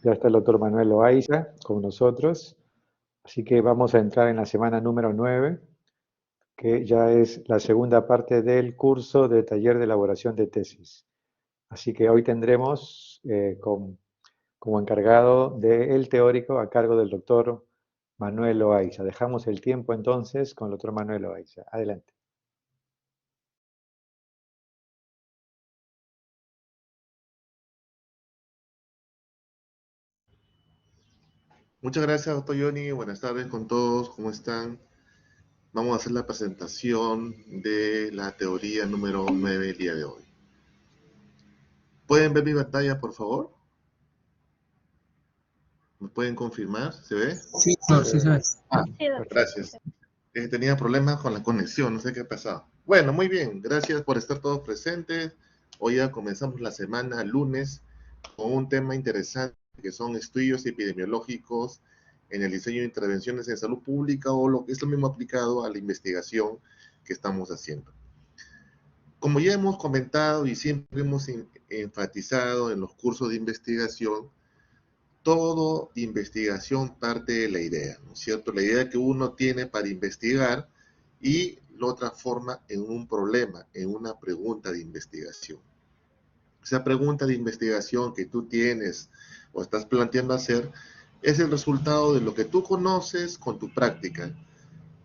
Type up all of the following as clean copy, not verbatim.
Ya está el doctor Manuel Loaiza con nosotros. Así que vamos a entrar en la semana número 9, que ya es la segunda parte del curso de taller de elaboración de tesis. Así que hoy tendremos como encargado del teórico a cargo del doctor Manuel Loaiza. Dejamos el tiempo entonces con el doctor Manuel Loaiza. Adelante. Muchas gracias, doctor Johnny. Buenas tardes con todos. ¿Cómo están? Vamos a hacer la presentación de la teoría número 9 el día de hoy. ¿Pueden ver mi pantalla, por favor? ¿Me pueden confirmar? ¿Se ve? Sí, no, sí se ve. Gracias. Tenía problemas con la conexión, no sé qué ha pasado. Bueno, muy bien. Gracias por estar todos presentes. Hoy ya comenzamos la semana lunes con un tema interesante que son estudios epidemiológicos en el diseño de intervenciones en salud pública o lo que es lo mismo aplicado a la investigación que estamos haciendo. Como ya hemos comentado y siempre hemos enfatizado en los cursos de investigación, toda investigación parte de la idea, ¿no es cierto? La idea que uno tiene para investigar y lo transforma en un problema, en una pregunta de investigación. Esa pregunta de investigación que tú tienes o estás planteando hacer es el resultado de lo que tú conoces con tu práctica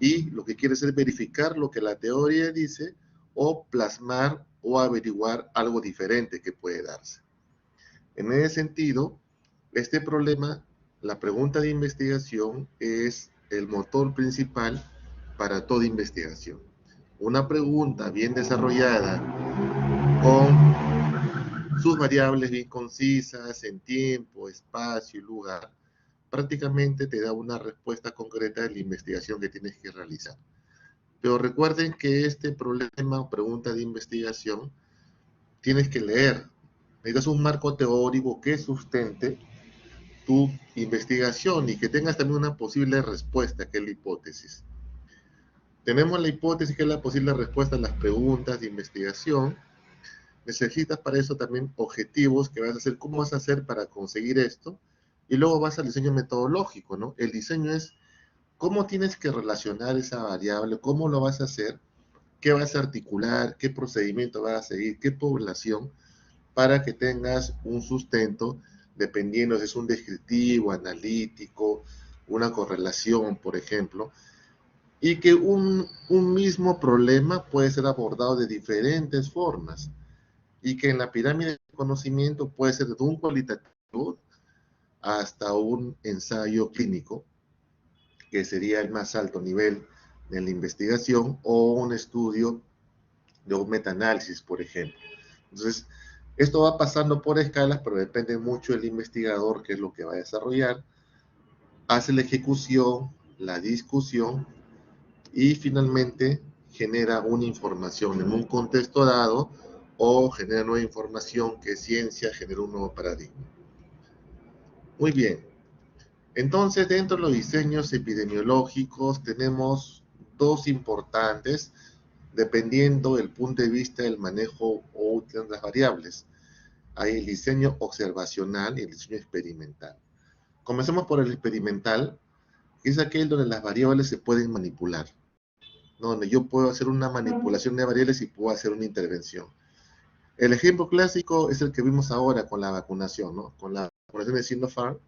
y lo que quieres es verificar lo que la teoría dice o plasmar o averiguar algo diferente que puede darse. En ese sentido, este problema, la pregunta de investigación es el motor principal para toda investigación. Una pregunta bien desarrollada con sus variables bien concisas en tiempo, espacio y lugar, prácticamente te da una respuesta concreta de la investigación que tienes que realizar. Pero recuerden que este problema o pregunta de investigación tienes que leer. Necesitas un marco teórico que sustente tu investigación y que tengas también una posible respuesta, que es la hipótesis. Tenemos la hipótesis, que es la posible respuesta a las preguntas de investigación. Necesitas para eso también objetivos que vas a hacer, cómo vas a hacer para conseguir esto, y luego vas al diseño metodológico, ¿no? El diseño es cómo tienes que relacionar esa variable, cómo lo vas a hacer, qué vas a articular, qué procedimiento vas a seguir, qué población, para que tengas un sustento, dependiendo si es un descriptivo, analítico, una correlación, por ejemplo, y que un mismo problema puede ser abordado de diferentes formas, y que en la pirámide de conocimiento puede ser de un cualitativo hasta un ensayo clínico, que sería el más alto nivel de la investigación, o un estudio de un metaanálisis, por ejemplo. Entonces, esto va pasando por escalas, pero depende mucho del investigador, qué es lo que va a desarrollar, hace la ejecución, la discusión, y finalmente genera una información en un contexto dado, o genera nueva información que es ciencia, genera un nuevo paradigma. Muy bien. Entonces, dentro de los diseños epidemiológicos tenemos dos importantes, dependiendo del punto de vista del manejo o de las variables. Hay el diseño observacional y el diseño experimental. Comencemos por el experimental, que es aquel donde las variables se pueden manipular, ¿no? Donde yo puedo hacer una manipulación de variables y puedo hacer una intervención. El ejemplo clásico es el que vimos ahora con la vacunación, ¿no? Con la vacunación de Sinopharm.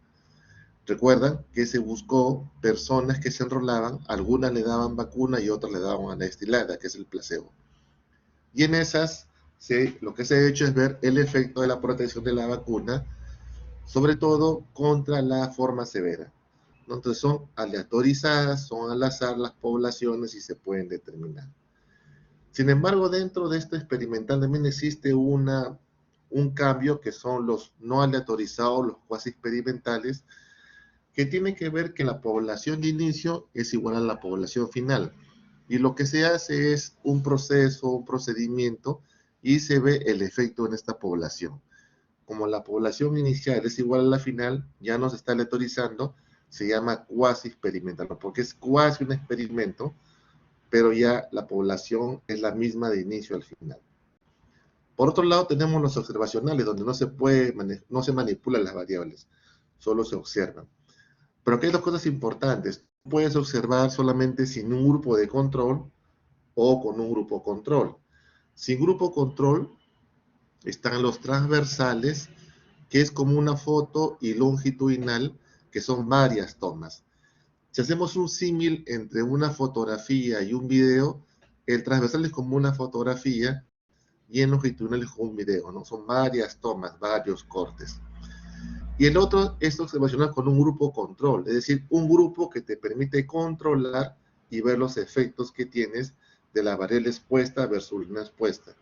Recuerdan que se buscó personas que se enrolaban, algunas le daban vacuna y otras le daban una destilada, que es el placebo. Y en esas, lo que se ha hecho es ver el efecto de la protección de la vacuna, sobre todo contra la forma severa, ¿no? Entonces son aleatorizadas, son al azar las poblaciones y se pueden determinar. Sin embargo, dentro de esto experimental también existe un cambio, que son los no aleatorizados, los cuasi experimentales, que tiene que ver que la población de inicio es igual a la población final. Y lo que se hace es un proceso, un procedimiento, y se ve el efecto en esta población. Como la población inicial es igual a la final, ya no se está aleatorizando, se llama cuasi experimental, porque es cuasi un experimento, pero ya la población es la misma de inicio al final. Por otro lado, tenemos los observacionales, donde no se manipulan las variables. solo se observan. Pero aquí hay dos cosas importantes. Puedes observar solamente sin un grupo de control o con un grupo control. Sin grupo control están los transversales, que es como una foto, y longitudinal, que son varias tomas. Si hacemos un símil entre una fotografía y un video, el transversal es como una fotografía y el longitudinal es como un video, ¿no? Son varias tomas, varios cortes. Y el otro es observacional con un grupo control, es decir, un grupo que te permite controlar y ver los efectos que tienes de la variable expuesta versus no expuesta.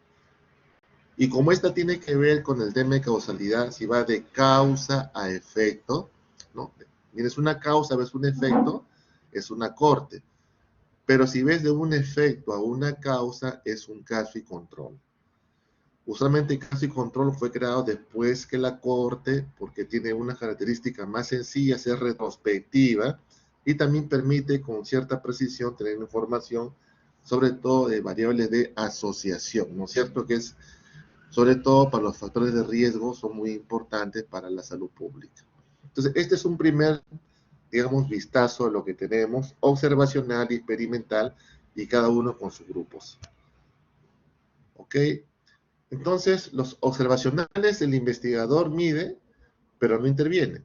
Y como esta tiene que ver con el tema de causalidad, si va de causa a efecto, ¿no? Tienes una causa, ves un efecto, es una corte. Pero si ves de un efecto a una causa, es un caso y control. Usualmente el caso y control fue creado después que la corte, porque tiene una característica más sencilla, es retrospectiva, y también permite con cierta precisión tener información, sobre todo de variables de asociación, ¿no es cierto? Que es, sobre todo para los factores de riesgo, son muy importantes para la salud pública. Entonces, este es un primer, digamos, vistazo de lo que tenemos, observacional y experimental, y cada uno con sus grupos. ¿Ok? Entonces, los observacionales, el investigador mide, pero no interviene.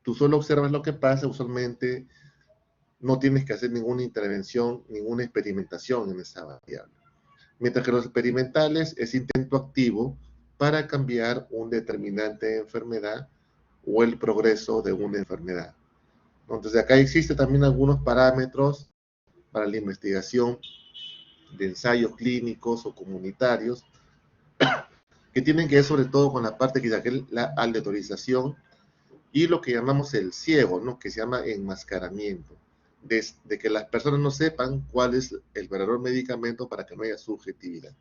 Tú solo observas lo que pasa, usualmente no tienes que hacer ninguna intervención, ninguna experimentación en esa variable. Mientras que los experimentales es intento activo para cambiar un determinante de enfermedad o el progreso de una enfermedad. Entonces, acá existen también algunos parámetros para la investigación de ensayos clínicos o comunitarios que tienen que ver sobre todo con la parte que es la aleatorización y lo que llamamos el ciego, ¿no? Que se llama enmascaramiento, de que las personas no sepan cuál es el verdadero medicamento para que no haya subjetividad.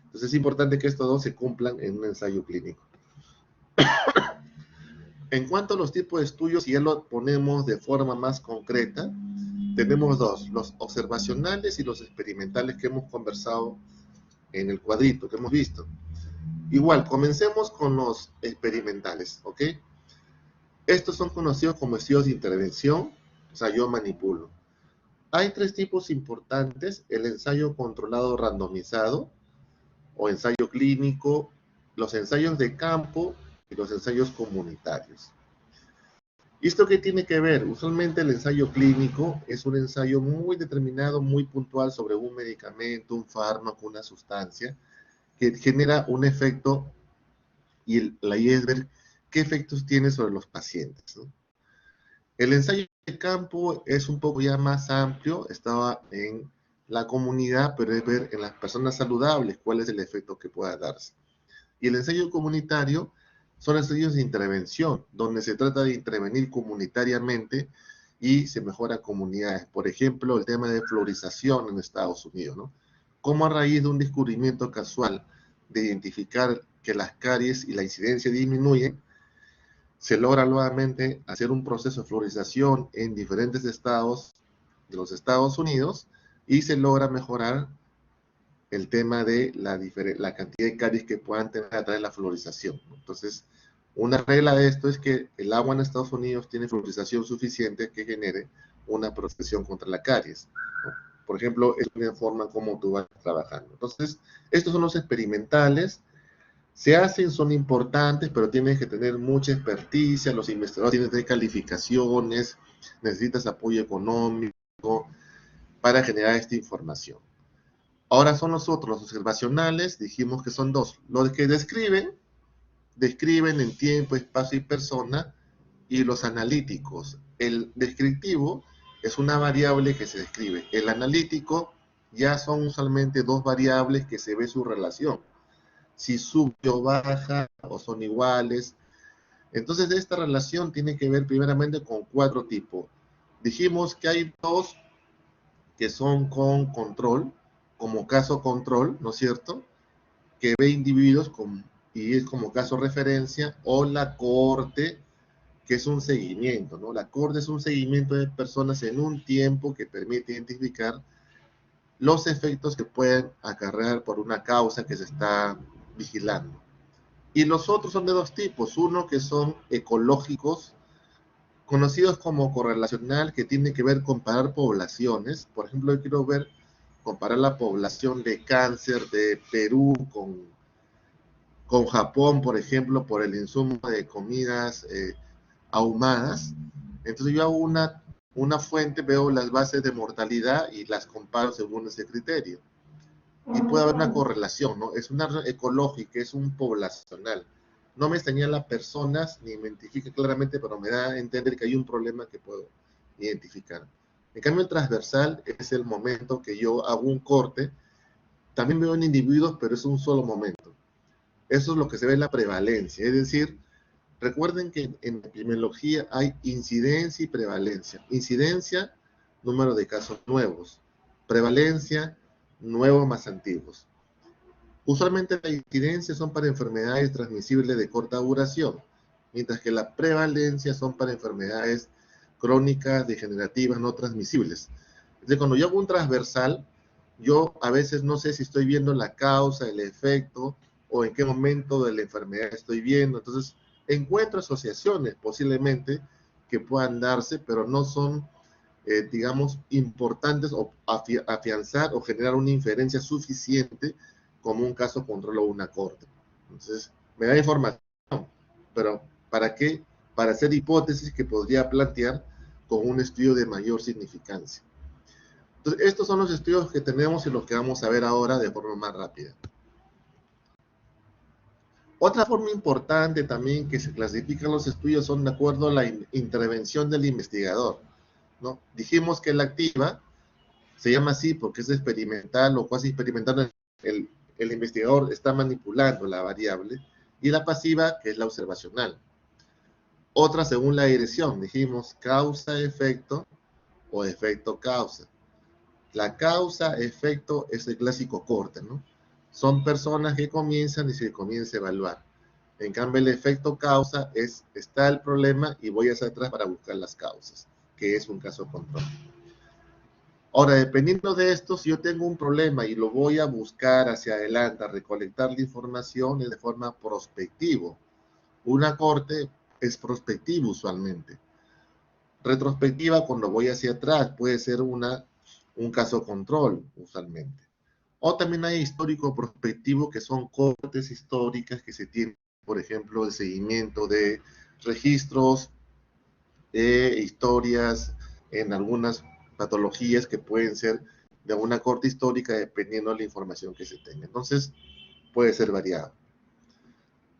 Entonces es importante que estos dos se cumplan en un ensayo clínico. En cuanto a los tipos de estudios, si ya lo ponemos de forma más concreta, tenemos dos, los observacionales y los experimentales que hemos conversado en el cuadrito que hemos visto. Igual, comencemos con los experimentales, ¿ok? Estos son conocidos como estudios de intervención, o sea, yo manipulo. Hay tres tipos importantes: el ensayo controlado randomizado o ensayo clínico, los ensayos de campo y los ensayos comunitarios. ¿Y esto qué tiene que ver? Usualmente el ensayo clínico es un ensayo muy determinado, muy puntual sobre un medicamento, un fármaco, una sustancia, que genera un efecto, y la idea es ver qué efectos tiene sobre los pacientes, ¿no? El ensayo de campo es un poco ya más amplio, estaba en la comunidad, pero es ver en las personas saludables cuál es el efecto que pueda darse. Y el ensayo comunitario son ensayos de intervención, donde se trata de intervenir comunitariamente y se mejora comunidades. Por ejemplo, el tema de fluorización en Estados Unidos, ¿no? Cómo a raíz de un descubrimiento casual de identificar que las caries y la incidencia disminuyen, se logra nuevamente hacer un proceso de fluorización en diferentes estados de los Estados Unidos y se logra mejorar el tema de la cantidad de caries que puedan tener a través de la fluorización. Entonces, una regla de esto es que el agua en Estados Unidos tiene fluorización suficiente que genere una protección contra la caries, ¿no? Por ejemplo, es una forma como tú vas trabajando. Entonces, estos son los experimentales. Se hacen, son importantes, pero tienes que tener mucha experticia, los investigadores tienen que tener calificaciones, necesitas apoyo económico para generar esta información. Ahora son los otros, los observacionales, dijimos que son dos. Los que describen en tiempo, espacio y persona, y los analíticos. El descriptivo es una variable que se describe. El analítico ya son usualmente dos variables que se ve su relación. Si sube o baja o son iguales. Entonces esta relación tiene que ver primeramente con cuatro tipos. Dijimos que hay dos que son con control, como caso control, ¿no es cierto? Que ve individuos y es como caso referencia, o la cohorte, que es un seguimiento, ¿no? La cohorte es un seguimiento de personas en un tiempo que permite identificar los efectos que pueden acarrear por una causa que se está vigilando. Y los otros son de dos tipos, uno que son ecológicos, conocidos como correlacional, que tiene que ver comparar poblaciones. Por ejemplo, yo quiero comparar la población de cáncer de Perú con Japón, por ejemplo, por el insumo de comidas ahumadas. Entonces yo hago una fuente, veo las bases de mortalidad y las comparo según ese criterio. Y puede haber una correlación, ¿no? Es una ecológica, es un poblacional. No me señala personas ni me identifica claramente, pero me da a entender que hay un problema que puedo identificar. En cambio, el transversal es el momento que yo hago un corte. También veo en individuos, pero es un solo momento. Eso es lo que se ve en la prevalencia. Es decir, recuerden que en epidemiología hay incidencia y prevalencia. Incidencia, número de casos nuevos. Prevalencia, nuevos más antiguos. Usualmente las incidencias son para enfermedades transmisibles de corta duración, mientras que la prevalencia son para enfermedades crónicas, degenerativas, no transmisibles. Entonces, cuando yo hago un transversal, yo a veces no sé si estoy viendo la causa, el efecto, o en qué momento de la enfermedad estoy viendo. Entonces, encuentro asociaciones posiblemente que puedan darse, pero no son, digamos, importantes o afianzar o generar una inferencia suficiente como un caso control o una corte. Entonces, me da información, pero ¿para qué? Para hacer hipótesis que podría plantear con un estudio de mayor significancia. Entonces, estos son los estudios que tenemos y los que vamos a ver ahora de forma más rápida. Otra forma importante también que se clasifican los estudios son de acuerdo a la intervención del investigador, ¿no? Dijimos que la activa se llama así porque es experimental o cuasi experimental. El investigador está manipulando la variable, y la pasiva, que es la observacional. Otra según la dirección, dijimos causa-efecto o efecto-causa. La causa-efecto es el clásico corte, ¿no? Son personas que comienzan y se comienza a evaluar. En cambio, el efecto causa está el problema y voy hacia atrás para buscar las causas, que es un caso control. Ahora, dependiendo de esto, si yo tengo un problema y lo voy a buscar hacia adelante, a recolectar la información de forma prospectivo. Una corte es prospectiva usualmente. Retrospectiva, cuando voy hacia atrás, puede ser un caso control usualmente. O también hay histórico prospectivo, que son cortes históricas que se tienen, por ejemplo, el seguimiento de registros, historias en algunas patologías que pueden ser de una corte histórica dependiendo de la información que se tenga. Entonces, puede ser variado.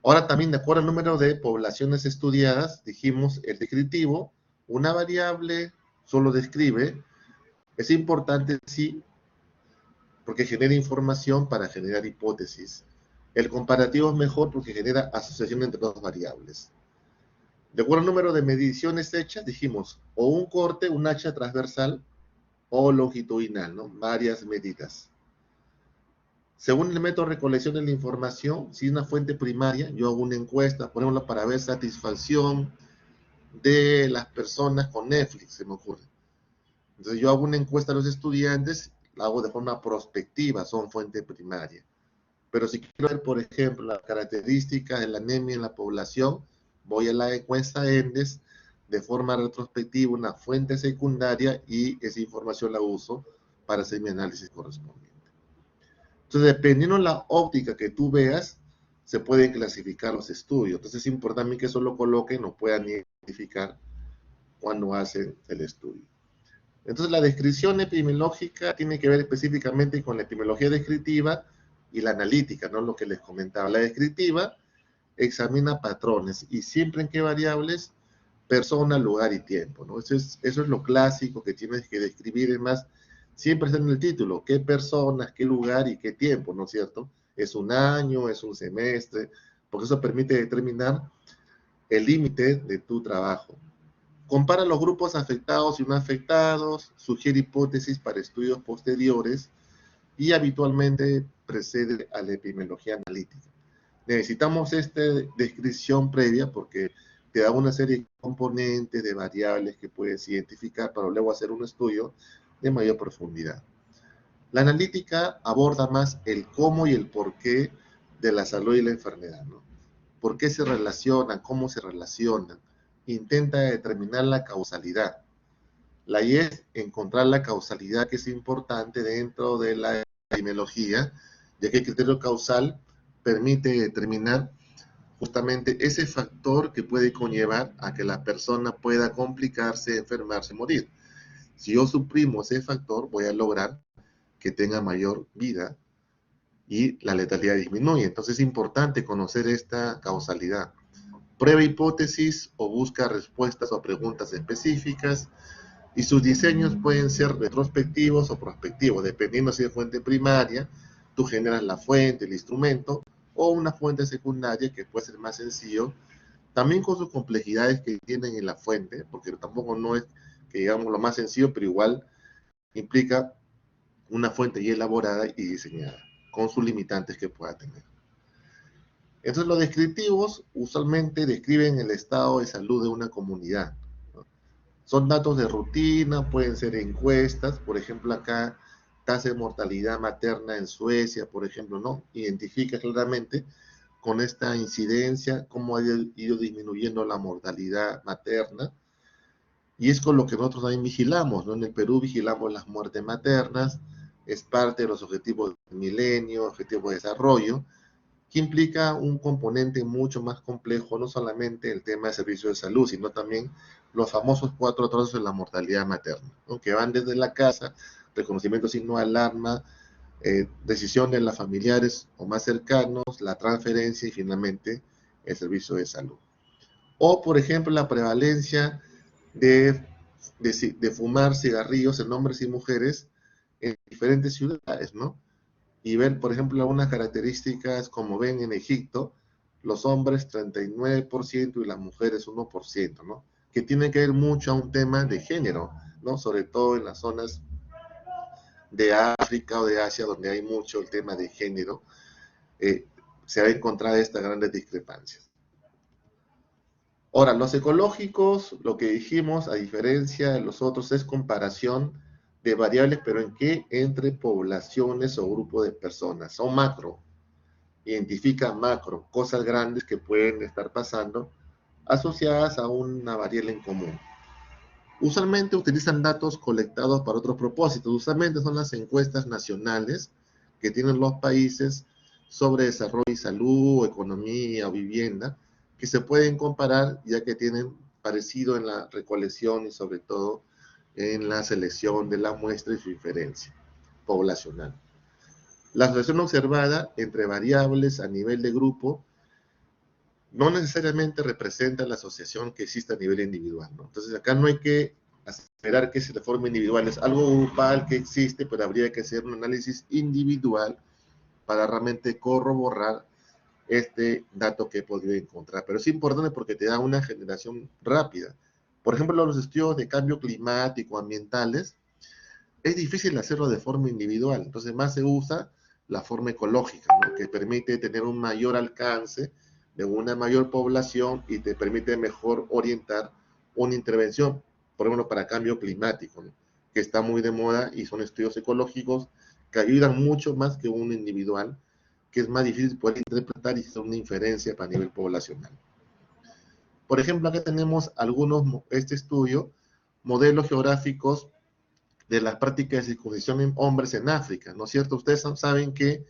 Ahora también, de acuerdo al número de poblaciones estudiadas, dijimos el descriptivo, una variable solo describe, es importante sí, porque genera información para generar hipótesis. El comparativo es mejor porque genera asociación entre dos variables. De acuerdo al número de mediciones hechas, dijimos o un corte, un hacha transversal o longitudinal, ¿no? Varias medidas. Según el método de recolección de la información, si es una fuente primaria, yo hago una encuesta, por ejemplo, para ver satisfacción de las personas con Netflix, se me ocurre. Entonces yo hago una encuesta a los estudiantes, la hago de forma prospectiva, son fuente primaria. Pero si quiero ver, por ejemplo, las características de la anemia en la población, voy a la encuesta ENDES de forma retrospectiva, una fuente secundaria, y esa información la uso para hacer mi análisis correspondiente. Entonces, dependiendo de la óptica que tú veas, se pueden clasificar los estudios. Entonces, es importante que eso lo coloquen o puedan identificar cuando hacen el estudio. Entonces, la descripción epidemiológica tiene que ver específicamente con la epidemiología descriptiva y la analítica, ¿no? Lo que les comentaba. La descriptiva examina patrones y siempre en qué variables: persona, lugar y tiempo, ¿no? Eso es lo clásico que tienes que describir. Es más, siempre está en el título, qué personas, qué lugar y qué tiempo, ¿no es cierto? Es un año, es un semestre, porque eso permite determinar el límite de tu trabajo. Compara los grupos afectados y no afectados, sugiere hipótesis para estudios posteriores y habitualmente precede a la epidemiología analítica. Necesitamos esta descripción previa porque te da una serie de componentes, de variables que puedes identificar para luego hacer un estudio de mayor profundidad. La analítica aborda más el cómo y el por qué de la salud y la enfermedad, ¿no? ¿Por qué se relacionan? ¿Cómo se relacionan? intenta determinar la causalidad. La I es encontrar la causalidad, que es importante dentro de la epidemiología, ya que el criterio causal permite determinar justamente ese factor que puede conllevar a que la persona pueda complicarse, enfermarse, morir. Si yo suprimo ese factor, voy a lograr que tenga mayor vida y la letalidad disminuye. Entonces es importante conocer esta causalidad. Prueba hipótesis o busca respuestas o preguntas específicas, y sus diseños pueden ser retrospectivos o prospectivos, dependiendo si es fuente primaria, tú generas la fuente, el instrumento, o una fuente secundaria que puede ser más sencillo, también con sus complejidades que tienen en la fuente, porque tampoco no es que digamos lo más sencillo, pero igual implica una fuente ya elaborada y diseñada, con sus limitantes que pueda tener. Entonces los descriptivos usualmente describen el estado de salud de una comunidad, ¿no? Son datos de rutina, pueden ser encuestas, por ejemplo acá, tasa de mortalidad materna en Suecia, por ejemplo, ¿no? Identifica claramente con esta incidencia cómo ha ido disminuyendo la mortalidad materna, y es con lo que nosotros también vigilamos, ¿no? En el Perú vigilamos las muertes maternas, es parte de los objetivos del milenio, objetivos de desarrollo, que implica un componente mucho más complejo, no solamente el tema de servicios de salud, sino también los famosos 4 trazos de la mortalidad materna, ¿no? Que van desde la casa, reconocimiento signo de alarma, decisión de los familiares o más cercanos, la transferencia y finalmente el servicio de salud. O, por ejemplo, la prevalencia de fumar cigarrillos en hombres y mujeres en diferentes ciudades, ¿no? Y ver, por ejemplo, algunas características como ven en Egipto, los hombres 39% y las mujeres 1%, ¿no? Que tiene que ver mucho a un tema de género, ¿no? Sobre todo en las zonas de África o de Asia, donde hay mucho el tema de género, eh, se va a encontrar estas grandes discrepancias. Ahora, los ecológicos, lo que dijimos, a diferencia de los otros, es comparación de variables, pero ¿en qué? Entre poblaciones o grupos de personas. Son macro, identifica macro, cosas grandes que pueden estar pasando asociadas a una variable en común. Usualmente utilizan datos colectados para otros propósitos. Usualmente son las encuestas nacionales que tienen los países sobre desarrollo y salud, economía o vivienda, que se pueden comparar ya que tienen parecido en la recolección y sobre todo en la selección de la muestra y su diferencia poblacional. La asociación observada entre variables a nivel de grupo no necesariamente representa la asociación que existe a nivel individual, ¿no? Entonces acá no hay que esperar que se de forma individual, es algo grupal que existe, pero habría que hacer un análisis individual para realmente corroborar este dato que he podido encontrar. Pero es importante porque te da una generación rápida. Por ejemplo, los estudios de cambio climático, ambientales, es difícil hacerlo de forma individual, entonces más se usa la forma ecológica, ¿no? Que permite tener un mayor alcance de una mayor población y te permite mejor orientar una intervención, por ejemplo, para cambio climático, ¿no? Que está muy de moda y son estudios ecológicos que ayudan mucho más que uno individual, que es más difícil poder interpretar y hacer una inferencia para nivel poblacional. Por ejemplo, acá tenemos este estudio, modelos geográficos de las prácticas de circuncisión en hombres en África, ¿no es cierto? Ustedes saben que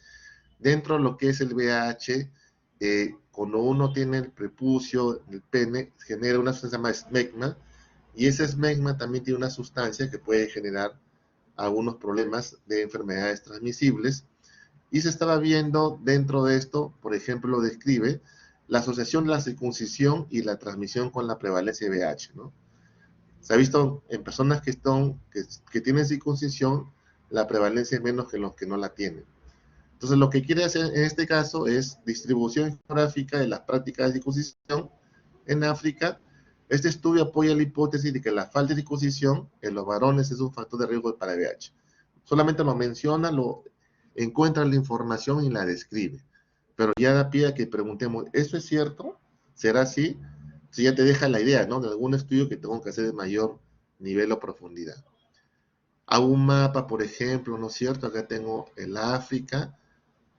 dentro de lo que es el VIH, cuando uno tiene el prepucio, el pene, genera una sustancia llamada esmegma, y ese esmegma también tiene una sustancia que puede generar algunos problemas de enfermedades transmisibles, y se estaba viendo dentro de esto, por ejemplo, lo describe la asociación de la circuncisión y la transmisión con la prevalencia de VIH, ¿no? Se ha visto en personas que tienen circuncisión, la prevalencia es menos que los que no la tienen. Entonces, lo que quiere hacer en este caso es distribución geográfica de las prácticas de circuncisión en África. Este estudio apoya la hipótesis de que la falta de circuncisión en los varones es un factor de riesgo para VIH. Solamente lo menciona, lo encuentra la información y la describe. Pero ya da pie a que preguntemos, ¿eso es cierto? ¿Será así? Si ya te deja la idea, ¿no? De algún estudio que tengo que hacer de mayor nivel o profundidad. Hago un mapa, por ejemplo, ¿no es cierto? Acá tengo el África,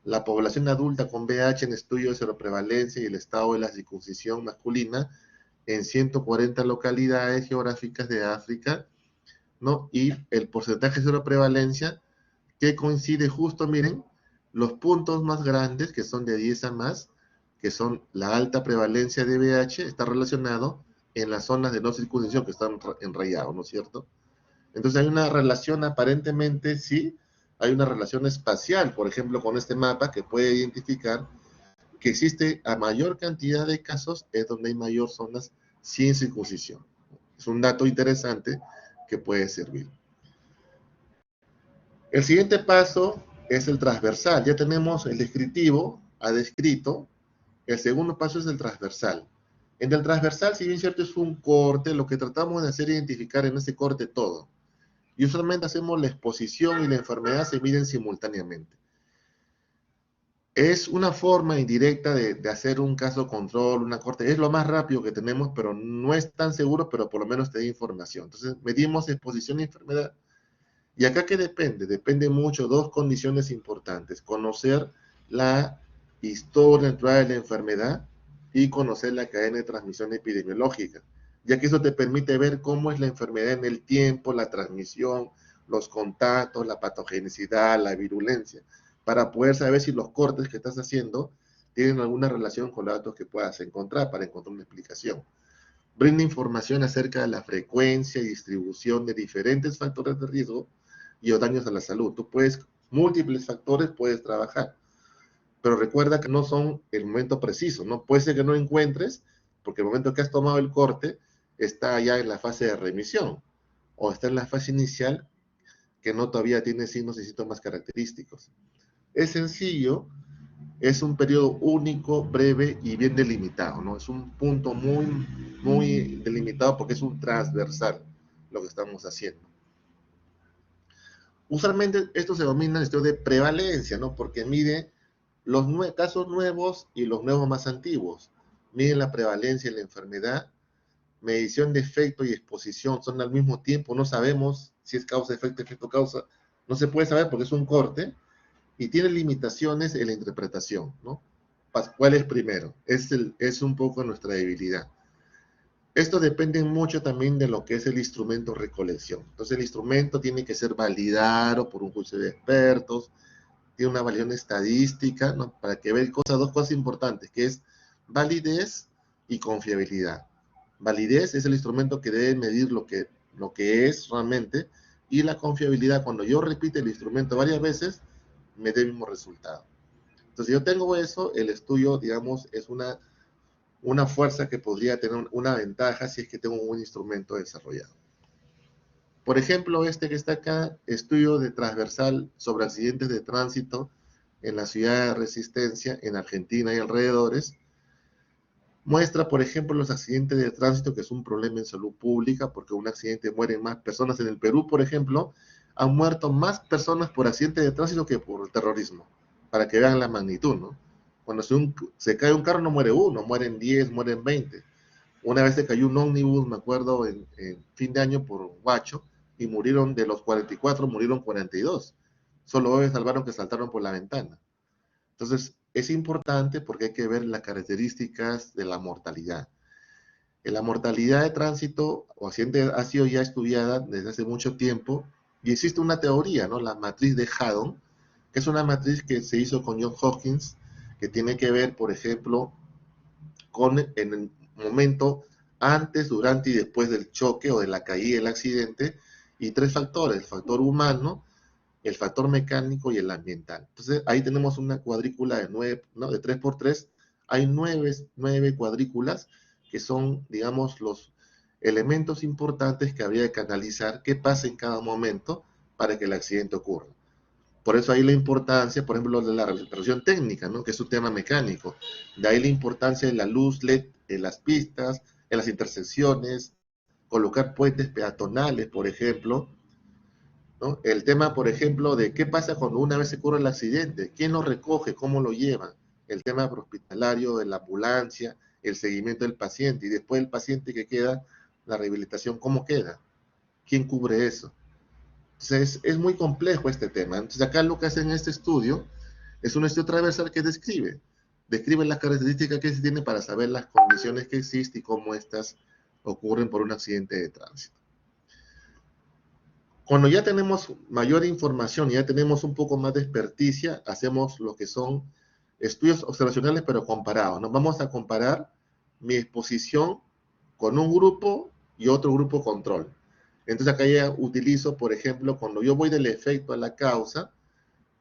la población adulta con VIH en estudio de seroprevalencia y el estado de la circuncisión masculina, en 140 localidades geográficas de África, ¿no? Y el porcentaje de cero prevalencia que coincide justo, miren, los puntos más grandes, que son de 10 a más, que son la alta prevalencia de VIH, está relacionado en las zonas de no circuncisión que están enrayados, ¿no es cierto? Entonces hay una relación aparentemente, sí, hay una relación espacial, por ejemplo, con este mapa que puede identificar que existe a mayor cantidad de casos es donde hay mayor zonas sin circuncisión. Es un dato interesante que puede servir. El siguiente paso es el transversal. Ya tenemos el descriptivo, ha descrito. El segundo paso es el transversal. En el transversal, si bien cierto es un corte, lo que tratamos de hacer es identificar en ese corte todo. Y usualmente hacemos la exposición y la enfermedad se miden simultáneamente. Es una forma indirecta de hacer un caso control, una corte. Es lo más rápido que tenemos, pero no es tan seguro, pero por lo menos te da información. Entonces, medimos exposición y enfermedad. Y acá que depende, depende mucho, dos condiciones importantes, conocer la historia natural de la enfermedad y conocer la cadena de transmisión epidemiológica, ya que eso te permite ver cómo es la enfermedad en el tiempo, la transmisión, los contactos, la patogenicidad, la virulencia, para poder saber si los cortes que estás haciendo tienen alguna relación con los datos que puedas encontrar para encontrar una explicación. Brinda información acerca de la frecuencia y distribución de diferentes factores de riesgo y o daños a la salud. Tú puedes, múltiples factores puedes trabajar, pero recuerda que no son el momento preciso, ¿no? Puede ser que no encuentres, porque el momento que has tomado el corte está ya en la fase de remisión, o está en la fase inicial que no todavía tiene signos y síntomas característicos. Es sencillo, es un periodo único, breve y bien delimitado, ¿no? Es un punto muy delimitado porque es un transversal lo que estamos haciendo. Usualmente esto se denomina el estudio de prevalencia, ¿no? Porque mide los casos nuevos y los nuevos más antiguos. Mide la prevalencia de la enfermedad, medición de efecto y exposición son al mismo tiempo, no sabemos si es causa, efecto, causa, no se puede saber porque es un corte y tiene limitaciones en la interpretación, ¿no? ¿Cuál es primero? Es un poco nuestra debilidad. Esto depende mucho también de lo que es el instrumento recolección. Entonces el instrumento tiene que ser validado por un juicio de expertos, tiene una validación estadística, ¿no? Para que vean dos cosas importantes, que es validez y confiabilidad. Validez es el instrumento que debe medir lo que es realmente, y la confiabilidad, cuando yo repito el instrumento varias veces, me dé el mismo resultado. Entonces, si yo tengo eso, el estudio, digamos, es una fuerza que podría tener una ventaja si es que tengo un instrumento desarrollado. Por ejemplo, este que está acá, estudio de transversal sobre accidentes de tránsito en la ciudad de Resistencia, en Argentina y alrededores, muestra, por ejemplo, los accidentes de tránsito, que es un problema en salud pública, porque un accidente mueren más personas. En el Perú, por ejemplo, han muerto más personas por accidentes de tránsito que por terrorismo, para que vean la magnitud, ¿no? Cuando se cae un carro no muere uno, mueren 10, mueren 20. Una vez se cayó un ómnibus, me acuerdo, en fin de año por Huacho, y murieron, de los 44, murieron 42. Solo hoy salvaron que saltaron por la ventana. Entonces, es importante porque hay que ver las características de la mortalidad. La mortalidad de tránsito o accidente ha sido ya estudiada desde hace mucho tiempo y existe una teoría, ¿no? La matriz de Haddon, que es una matriz que se hizo con John Hopkins, que tiene que ver, por ejemplo, con en el momento antes, durante y después del choque o de la caída del accidente, y tres factores: el factor humano, el factor mecánico y el ambiental. Entonces, ahí tenemos una cuadrícula de 9, ¿no? De 3 por 3. Hay nueve cuadrículas que son, digamos, los elementos importantes que habría que analizar qué pasa en cada momento para que el accidente ocurra. Por eso ahí la importancia, por ejemplo, de la resolución técnica, ¿no? Que es un tema mecánico. De ahí la importancia de la luz LED en las pistas, en las intersecciones, colocar puentes peatonales, por ejemplo, ¿no? El tema, por ejemplo, de qué pasa cuando una vez se ocurre el accidente, quién lo recoge, cómo lo lleva, el tema hospitalario, de la ambulancia, el seguimiento del paciente, y después el paciente que queda, la rehabilitación, ¿cómo queda? ¿Quién cubre eso? Entonces, es muy complejo este tema. Entonces, acá lo que hace en este estudio es un estudio transversal que describe describe las características que se tienen para saber las condiciones que existen y cómo estas ocurren por un accidente de tránsito. Cuando ya tenemos mayor información, ya tenemos un poco más de experticia, hacemos lo que son estudios observacionales pero comparados. Nos vamos a comparar mi exposición con un grupo y otro grupo control. Entonces acá ya utilizo, por ejemplo, cuando yo voy del efecto a la causa,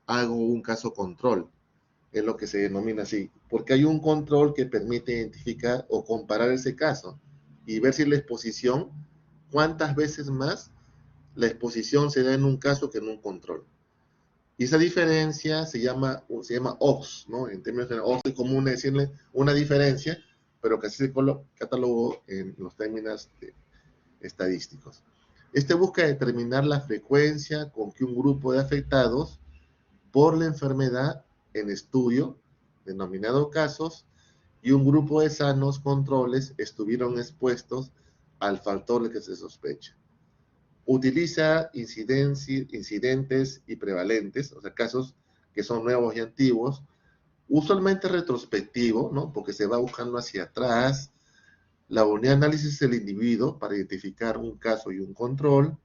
hago un caso control. Es lo que se denomina así, porque hay un control que permite identificar o comparar ese caso y ver si la exposición, cuántas veces más la exposición se da en un caso que en un control. Y esa diferencia se llama odds, ¿no? En términos de odds es común decirle una diferencia, pero que así se catalogó en los términos estadísticos. Este busca determinar la frecuencia con que un grupo de afectados por la enfermedad en estudio, denominado casos, y un grupo de sanos controles estuvieron expuestos al factor de que se sospecha. Utiliza incidentes y prevalentes, o sea, casos que son nuevos y antiguos, usualmente retrospectivo, ¿no? Porque se va buscando hacia atrás. La unidad de análisis es el individuo para identificar un caso y un control.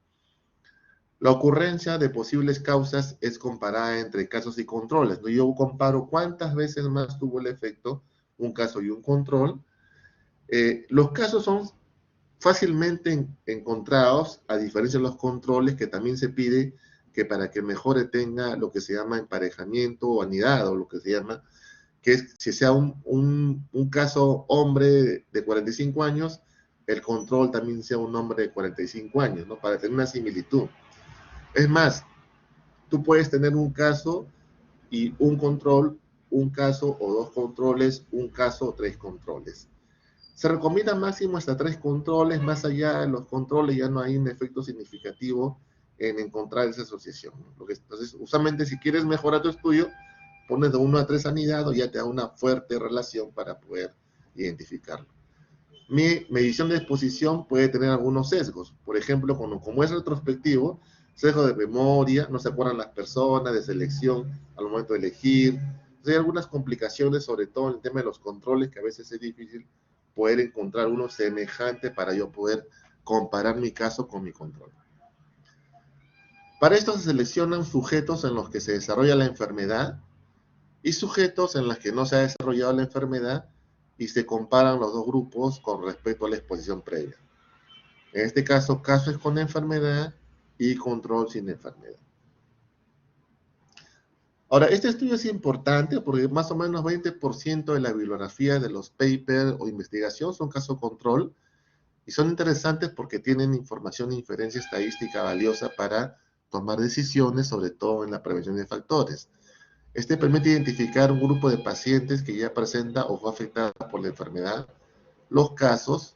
La ocurrencia de posibles causas es comparada entre casos y controles, ¿no? Yo comparo cuántas veces más tuvo el efecto un caso y un control. Los casos son fácilmente encontrados, a diferencia de los controles, que también se pide que para que mejore tenga lo que se llama emparejamiento o anidado, lo que se llama, que es si sea un caso hombre de 45 años, el control también sea un hombre de 45 años, ¿no? Para tener una similitud. Es más, tú puedes tener un caso y un control, un caso o dos controles, un caso o tres controles. Se recomienda máximo hasta 3 controles, más allá de los controles ya no hay un efecto significativo en encontrar esa asociación. Entonces, usualmente si quieres mejorar tu estudio, pones de 1 a 3 anidados y ya te da una fuerte relación para poder identificarlo. Mi medición de exposición puede tener algunos sesgos. Por ejemplo, como es retrospectivo, sesgo de memoria, no se acuerdan las personas, de selección al momento de elegir. Entonces, hay algunas complicaciones, sobre todo en el tema de los controles, que a veces es difícil poder encontrar uno semejante para yo poder comparar mi caso con mi control. Para esto se seleccionan sujetos en los que se desarrolla la enfermedad y sujetos en los que no se ha desarrollado la enfermedad y se comparan los dos grupos con respecto a la exposición previa. En este caso, casos con enfermedad y control sin enfermedad. Ahora, este estudio es importante porque más o menos 20% de la bibliografía de los papers o investigación son caso control y son interesantes porque tienen información e inferencia estadística valiosa para tomar decisiones, sobre todo en la prevención de factores. Este permite identificar un grupo de pacientes que ya presenta o fue afectada por la enfermedad, los casos,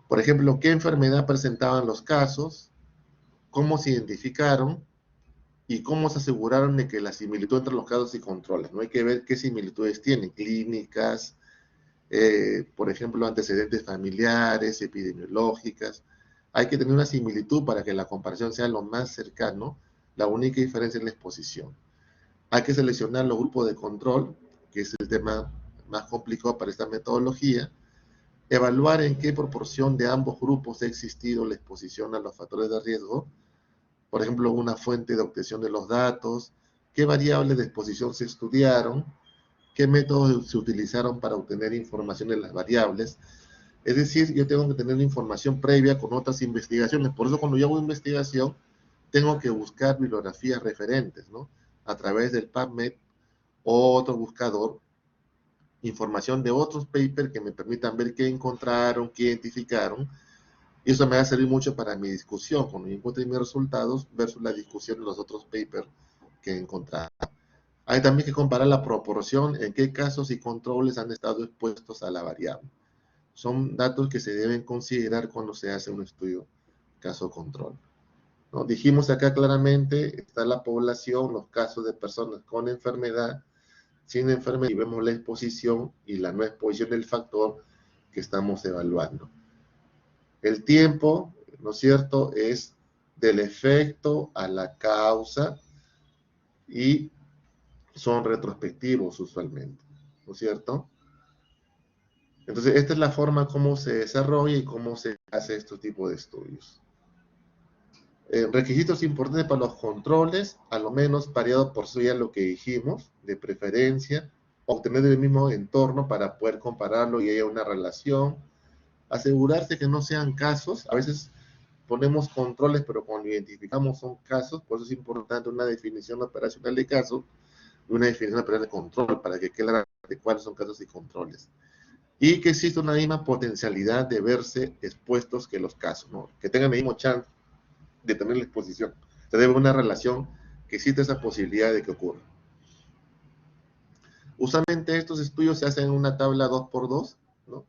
por ejemplo, qué enfermedad presentaban los casos, cómo se identificaron y cómo se aseguraron de que la similitud entre los casos y controles. No hay que ver qué similitudes tienen, clínicas, por ejemplo, antecedentes familiares, epidemiológicas. Hay que tener una similitud para que la comparación sea lo más cercano. La única diferencia es la exposición. Hay que seleccionar los grupos de control, que es el tema más complicado para esta metodología. Evaluar en qué proporción de ambos grupos ha existido la exposición a los factores de riesgo. Por ejemplo, una fuente de obtención de los datos, qué variables de exposición se estudiaron, qué métodos se utilizaron para obtener información de las variables. Es decir, yo tengo que tener información previa con otras investigaciones. Por eso cuando yo hago investigación, tengo que buscar bibliografías referentes, ¿no? A través del PubMed o otro buscador, información de otros papers que me permitan ver qué encontraron, qué identificaron. Y eso me va a servir mucho para mi discusión, cuando yo encuentre mis resultados versus la discusión de los otros papers que he encontrado. Hay también que comparar la proporción en qué casos y controles han estado expuestos a la variable. Son datos que se deben considerar cuando se hace un estudio caso-control. ¿No? Dijimos acá claramente, está la población, los casos de personas con enfermedad, sin enfermedad, y vemos la exposición y la no exposición del factor que estamos evaluando. El tiempo, ¿no es cierto?, es del efecto a la causa y son retrospectivos usualmente. ¿no es cierto? Entonces, esta es la forma como se desarrolla y cómo se hace este tipo de estudios. Requisitos importantes para los controles, a lo menos variado por su ya lo que dijimos, de preferencia, obtener el mismo entorno para poder compararlo y haya una relación, asegurarse que no sean casos, a veces ponemos controles, pero cuando identificamos son casos, por eso es importante una definición operacional de caso y una definición operacional de control, para que quede claro de cuáles son casos y controles. Y que existe una misma potencialidad de verse expuestos que los casos, ¿no? Que tengan el mismo chance de tener la exposición. Se debe una relación que existe esa posibilidad de que ocurra. Usualmente estos estudios se hacen en una tabla 2x2, ¿no?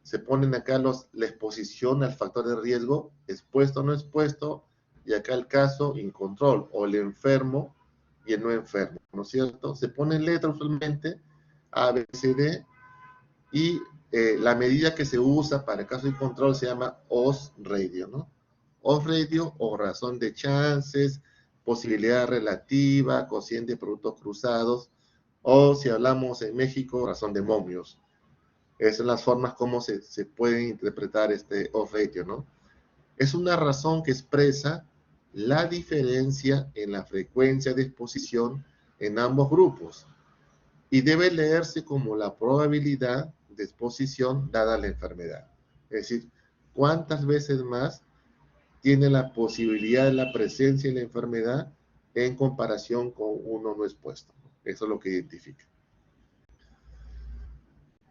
Se ponen acá la exposición al factor de riesgo, expuesto o no expuesto, y acá el caso in control, o el enfermo y el no enfermo, ¿no es cierto? Se ponen letras usualmente, A, B, C, D, y la medida que se usa para el caso in control se llama odds ratio, ¿no? Odds ratio o razón de chances, posibilidad relativa, cociente de productos cruzados, o si hablamos en México, razón de momios. Esas son las formas como se puede interpretar este odds ratio, ¿no? Es una razón que expresa la diferencia en la frecuencia de exposición en ambos grupos y debe leerse como la probabilidad de exposición dada la enfermedad. Es decir, cuántas veces más tiene la posibilidad de la presencia de la enfermedad en comparación con uno no expuesto. Eso es lo que identifica.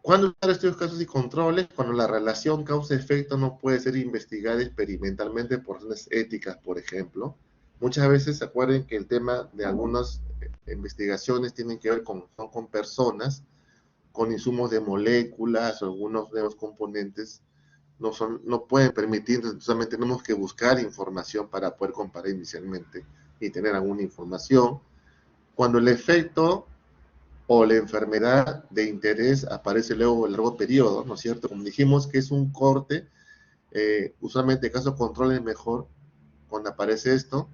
¿Cuándo usar estos casos y controles? Cuando la relación causa-efecto no puede ser investigada experimentalmente por razones éticas, por ejemplo. Muchas veces se acuerden que el tema de algunas investigaciones tienen que ver con personas, con insumos de moléculas o algunos de los componentes no pueden permitir, entonces solamente tenemos que buscar información para poder comparar inicialmente y tener alguna información. Cuando el efecto o la enfermedad de interés aparece luego en largo periodo, ¿no es cierto? Como dijimos que es un corte, usualmente en caso de control es mejor cuando aparece esto,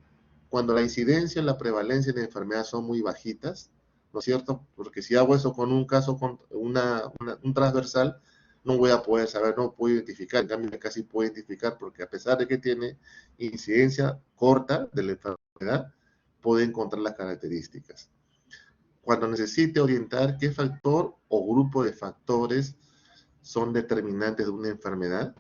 cuando la incidencia y la prevalencia de la enfermedad son muy bajitas, ¿no es cierto? Porque si hago eso con un caso, con un transversal, no voy a poder saber, no puedo identificar, en cambio casi puedo identificar porque a pesar de que tiene incidencia corta de la enfermedad, puedo encontrar las características. Cuando necesite orientar qué factor o grupo de factores son determinantes de una enfermedad,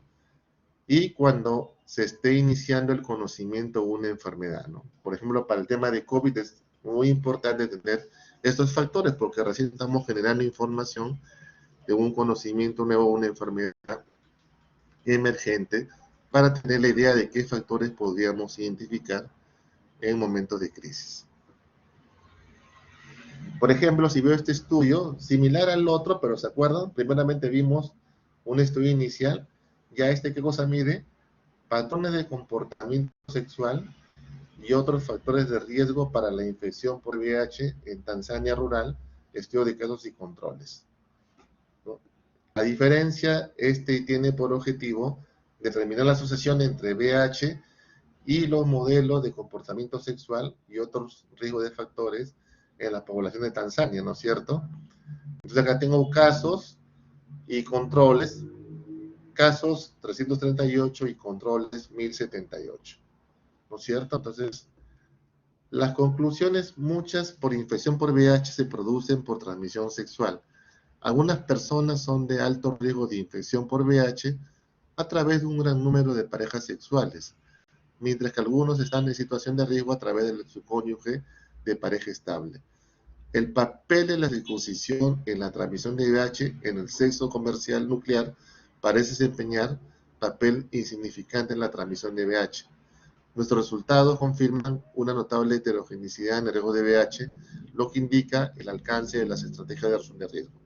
y cuando se esté iniciando el conocimiento de una enfermedad, ¿no? Por ejemplo, para el tema de COVID es muy importante tener estos factores porque recién estamos generando información de un conocimiento nuevo de una enfermedad emergente para tener la idea de qué factores podríamos identificar en momentos de crisis. Por ejemplo, si veo este estudio, similar al otro, pero ¿se acuerdan? Primeramente vimos un estudio inicial, ya ¿qué cosa mide? Patrones de comportamiento sexual y otros factores de riesgo para la infección por VIH en Tanzania rural, estudio de casos y controles, ¿no? La diferencia, tiene por objetivo determinar la asociación entre VIH y los modelos de comportamiento sexual y otros riesgos de factores en la población de Tanzania, ¿no es cierto? Entonces acá tengo casos y controles, casos 338 y controles 1078, ¿no es cierto? Entonces, las conclusiones, muchas por infección por VIH se producen por transmisión sexual. Algunas personas son de alto riesgo de infección por VIH a través de un gran número de parejas sexuales, mientras que algunos están en situación de riesgo a través de su cónyuge de pareja estable. El papel de la circuncisión en la transmisión de VIH en el sexo comercial nuclear parece desempeñar papel insignificante en la transmisión de VIH. Nuestros resultados confirman una notable heterogeneidad en el riesgo de VIH, lo que indica el alcance de las estrategias de reducción de riesgo.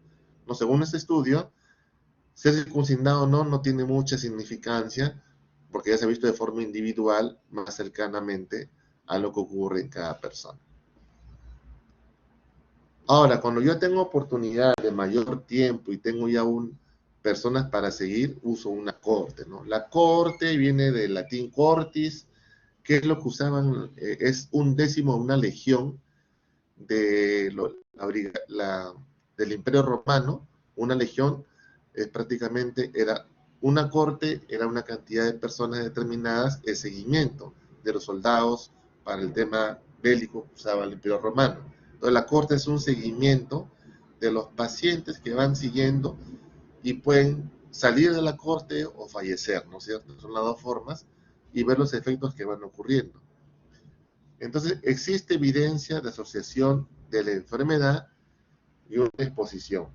No, según este estudio, ser circuncidado o no, no tiene mucha significancia, porque ya se ha visto de forma individual, más cercanamente a lo que ocurre en cada persona. Ahora, cuando yo tengo oportunidad de mayor tiempo y tengo ya personas para seguir, uso una cohorte, ¿no? La cohorte viene del latín cohortis, que es lo que usaban, es un décimo, una legión de del Imperio Romano, una legión prácticamente era una corte, era una cantidad de personas determinadas, el seguimiento de los soldados para el tema bélico que usaba el Imperio Romano. Entonces la corte es un seguimiento de los pacientes que van siguiendo y pueden salir de la corte o fallecer, ¿no es cierto? Son las dos formas, y ver los efectos que van ocurriendo. Entonces, existe evidencia de asociación de la enfermedad y una exposición.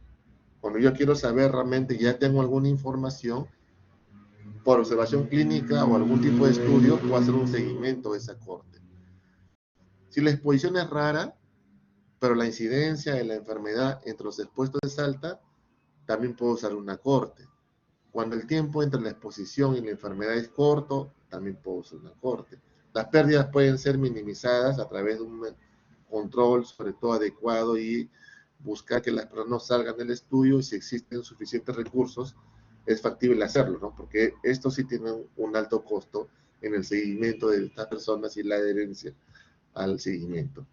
Cuando yo quiero saber realmente, ya tengo alguna información, por observación clínica o algún tipo de estudio, puedo hacer un seguimiento de esa corte. Si la exposición es rara, pero la incidencia de la enfermedad entre los expuestos es alta, también puedo usar una corte. Cuando el tiempo entre la exposición y la enfermedad es corto, también puedo usar una corte. Las pérdidas pueden ser minimizadas a través de un control, sobre todo adecuado, y buscar que las personas no salgan del estudio, y si existen suficientes recursos, es factible hacerlo, ¿no? Porque esto sí tiene un alto costo en el seguimiento de estas personas y la adherencia al seguimiento.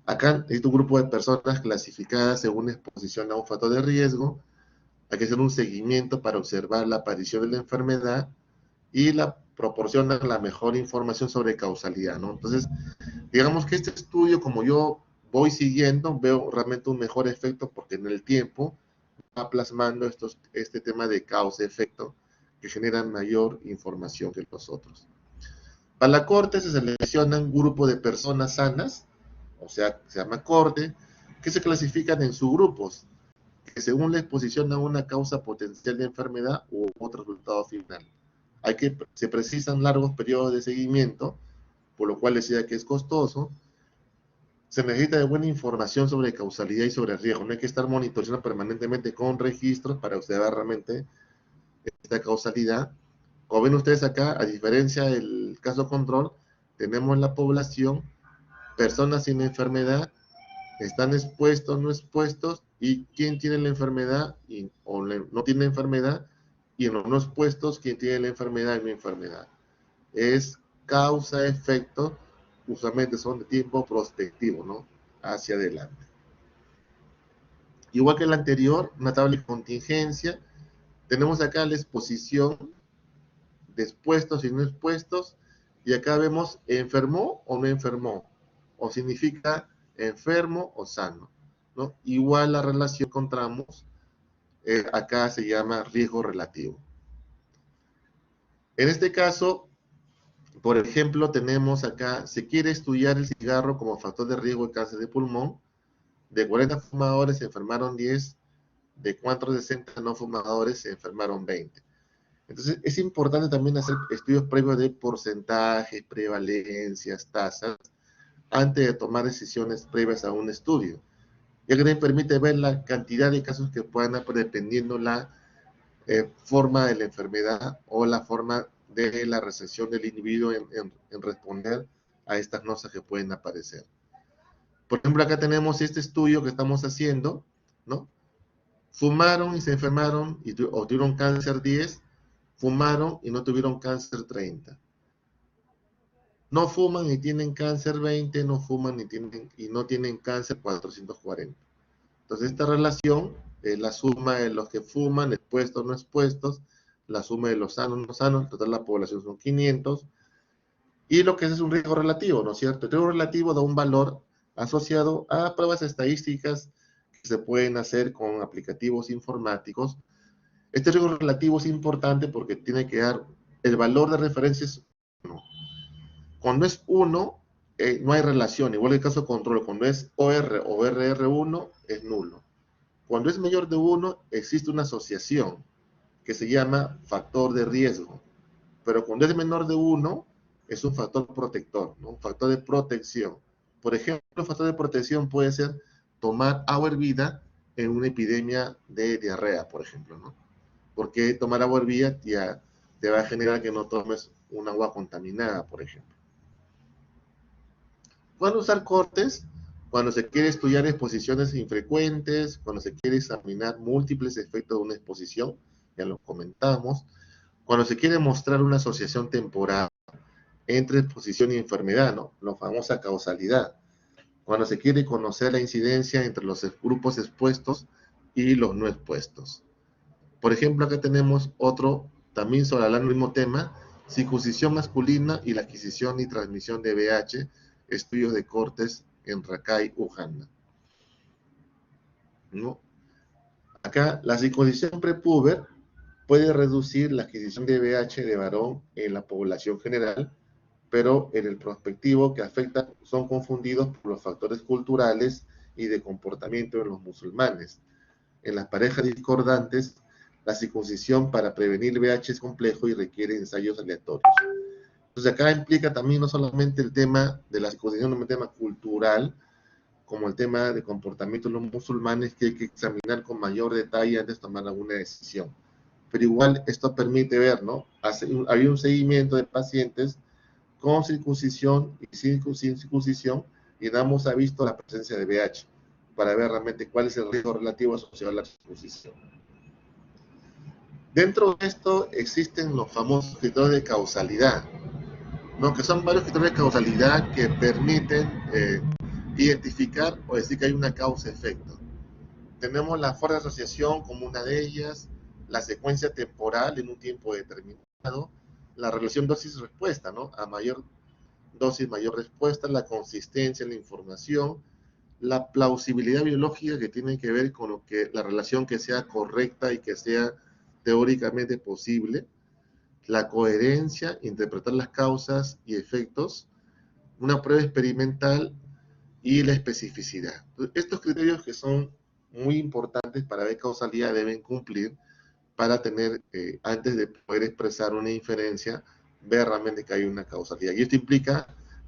Acá existe un grupo de personas clasificadas según exposición a un factor de riesgo. Hay que hacer un seguimiento para observar la aparición de la enfermedad y proporciona la mejor información sobre causalidad, ¿no? Entonces, digamos que este estudio, como yo voy siguiendo, veo realmente un mejor efecto porque en el tiempo va plasmando este tema de causa-efecto que generan mayor información que los otros. Para la corte se selecciona un grupo de personas sanas, o sea, se llama corte, que se clasifican en subgrupos, que según la exposición a una causa potencial de enfermedad u otro resultado final. Se precisan largos periodos de seguimiento, por lo cual decía que es costoso. Se necesita de buena información sobre causalidad y sobre riesgo. No hay que estar monitoreando permanentemente con registros para observar realmente esta causalidad. Como ven ustedes acá, a diferencia del caso control, tenemos en la población personas sin enfermedad, están expuestos, no expuestos, y quién tiene la enfermedad o no tiene enfermedad, y en los no expuestos, quién tiene la enfermedad y no enfermedad. Es causa-efecto, usualmente son de tiempo prospectivo, ¿no? Hacia adelante. Igual que el anterior, una tabla de contingencia, tenemos acá la exposición de expuestos y no expuestos, y acá vemos enfermó o no enfermó, o significa enfermo o sano, ¿no? Igual la relación que encontramos, acá se llama riesgo relativo. En este caso, por ejemplo, tenemos acá, se quiere estudiar el cigarro como factor de riesgo de cáncer de pulmón. De 40 fumadores se enfermaron 10, de 460 no fumadores se enfermaron 20. Entonces, es importante también hacer estudios previos de porcentajes, prevalencias, tasas, antes de tomar decisiones previas a un estudio, ya que también permite ver la cantidad de casos que puedan haber dependiendo la forma de la enfermedad o la forma de la recepción del individuo en responder a estas notas que pueden aparecer. Por ejemplo, acá tenemos este estudio que estamos haciendo, ¿no? Fumaron y se enfermaron o tuvieron cáncer 10, fumaron y no tuvieron cáncer 30. No fuman y tienen cáncer 20, no fuman y no tienen cáncer 440. Entonces esta relación es la suma de los que fuman, expuestos o no expuestos, la suma de los sanos no sanos, en total la población son 500, y lo que es un riesgo relativo, ¿no es cierto? El riesgo relativo da un valor asociado a pruebas estadísticas que se pueden hacer con aplicativos informáticos. Este riesgo relativo es importante porque tiene que dar el valor de referencia es 1. Cuando es 1, no hay relación, igual el caso de control. Cuando es OR o RR1, es nulo. Cuando es mayor de 1, existe una asociación que se llama factor de riesgo. Pero cuando es menor de 1, es un factor protector, ¿no? Un factor de protección. Por ejemplo, un factor de protección puede ser tomar agua hervida en una epidemia de diarrea, por ejemplo, ¿no? Porque tomar agua hervida ya te va a generar que no tomes un agua contaminada, por ejemplo. ¿Cuándo usar cortes? Cuando se quiere estudiar exposiciones infrecuentes, cuando se quiere examinar múltiples efectos de una exposición, ya lo comentamos, cuando se quiere mostrar una asociación temporal entre exposición y enfermedad, ¿no? La famosa causalidad. cuando se quiere conocer la incidencia entre los grupos expuestos y los no expuestos. Por ejemplo, acá tenemos otro, también sobre el mismo tema, circuncisión masculina y la adquisición y transmisión de VIH, estudios de Cortes en Rancay, Uganda. ¿No? Acá, la circuncisión prepuber puede reducir la adquisición de VIH de varón en la población general, pero en el prospectivo que afecta son confundidos por los factores culturales y de comportamiento en los musulmanes. En las parejas discordantes, la circuncisión para prevenir VIH es complejo y requiere ensayos aleatorios. Entonces acá implica también no solamente el tema de la circuncisión, un tema cultural, como el tema de comportamiento de los musulmanes, que hay que examinar con mayor detalle antes de tomar alguna decisión. Pero igual esto permite ver, ¿no? Había un seguimiento de pacientes con circuncisión y sin circuncisión, y damos ha visto la presencia de VIH, para ver realmente cuál es el riesgo relativo asociado a la circuncisión. Dentro de esto existen los famosos criterios de causalidad, ¿no? Que son varios criterios de causalidad que permiten identificar o decir que hay una causa-efecto. Tenemos la fuerza de asociación como una de ellas, la secuencia temporal en un tiempo determinado, la relación dosis-respuesta, ¿no? A mayor dosis, mayor respuesta, la consistencia en la información, la plausibilidad biológica que tiene que ver con lo que, la relación que sea correcta y que sea teóricamente posible, la coherencia, interpretar las causas y efectos, una prueba experimental y la especificidad. Estos criterios que son muy importantes para ver causalidad deben cumplir para tener, antes de poder expresar una inferencia, ver realmente que hay una causalidad. Y esto implica